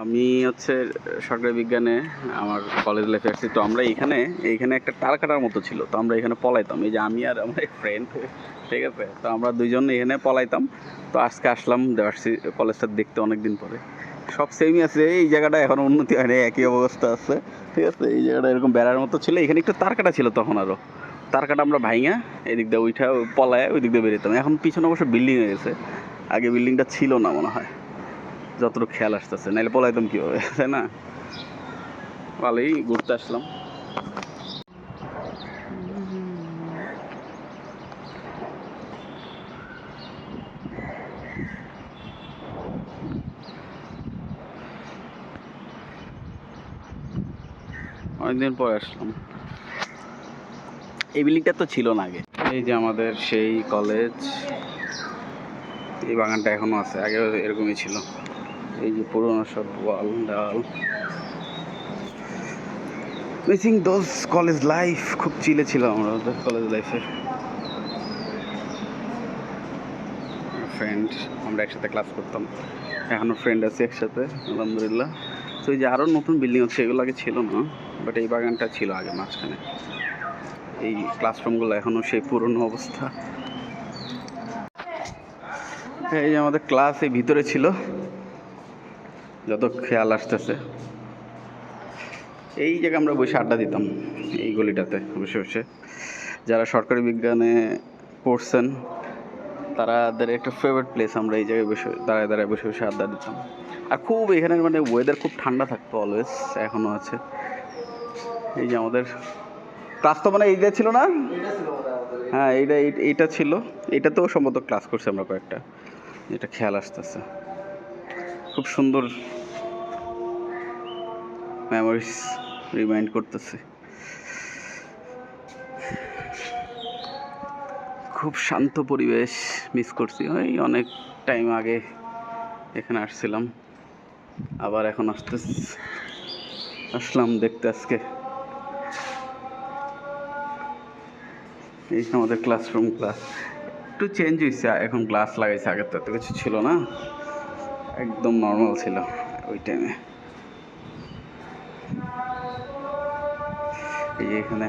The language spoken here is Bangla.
আমি হচ্ছে সরকারি বিজ্ঞানে আমার কলেজ লাইফে আসছি। তো আমরা এইখানে একটা তার কাটার মতো ছিল, তো আমরা এখানে পলাইতাম। এই যে আমি আর আমার ফ্রেন্ড, ঠিক আছে, তো আমরা দুইজন এখানে পলাইতাম। তো আজকে আসলাম দেওয়ার্সি কলেজটা দেখতে অনেক দিন পরে। সব সেমই আছে, এই জায়গাটা এখনো উন্নতি হয়নি, একই অবস্থা আছে, ঠিক আছে। এই জায়গাটা এরকম বেড়ার মতো ছিল, এখানে একটু তার কাটা ছিল তখন, আরও তার কাটা আমরা ভাইঙা এদিক দিয়ে উঠা পলায় ওই দিক দিয়ে বেরোতাম। এখন পিছনে অবশ্য বিল্ডিং হয়ে গেছে, আগে বিল্ডিংটা ছিল না মনে হয়, যতটুকু খেয়াল আসতেছে, নাহলে পলাইতাম কীভাবে, তাই না? ভালোই ঘুরতে আসলাম। অনেকদিন পরে আসলাম। এই বিল্ডিংটা তো ছিল না আগে। এই যে আমাদের সেই কলেজ, এই বাগানটা এখনো আছে, আগে এরকমই ছিল। এই যে পুরোনো সব ওয়াল ডাল। মিসিং দোজ কলেজ লাইফ, খুব চিলে ছিল আমরা ওদের কলেজ লাইফে। ফ্রেন্ড, আমরা একসাথে ক্লাস করতাম, এখনও ফ্রেন্ড আছে একসাথে, আলহামদুলিল্লাহ। তো এই যে আরও নতুন বিল্ডিং হচ্ছে, এগুলো আগে ছিল না, বাট এই বাগানটা ছিল আগে মাঝখানে। এই ক্লাসরুমগুলো এখনও সেই পুরনো অবস্থা। এই যে আমাদের ক্লাস এই ভিতরে ছিল, যত খেয়াল আসতেছে। এই জায়গায় আমরা বসে আড্ডা দিতাম, এই গলিটাতে বসে বসে। যারা সরকারি বিজ্ঞানে পড়ছেন তাদের একটা ফেভারিট প্লেস, আমরা এই জায়গায় বসে দাঁড়ায় দাঁড়ায় বসে বসে আড্ডা দিতাম। আর খুব এখানের মানে ওয়েদার খুব ঠান্ডা থাকতো অলওয়েজ, এখনও আছে। এই যে আমাদের ক্লাস তো মানে এইটা ছিল না, হ্যাঁ এইটা ছিল, এইটাতেও সম্ভবত ক্লাস করছি আমরা কয়েকটা, এটা খেয়াল আসতেছে। খুব সুন্দর মেমোরিজ রিমাইন্ড করতেছে। খুব শান্ত পরিবেশ মিস করছি, ওই অনেক টাইম আগে এখানে আসছিলাম, আবার এখন আসলাম দেখতে আজকে। এই আমাদের ক্লাসরুম, ক্লাস একটু চেঞ্জ হয়েছে, এখন গ্লাস লাগাইছে, আগে তো এত কিছু ছিল না, একদম নর্মাল ছিল ওই টাইমে। এই যে এখানে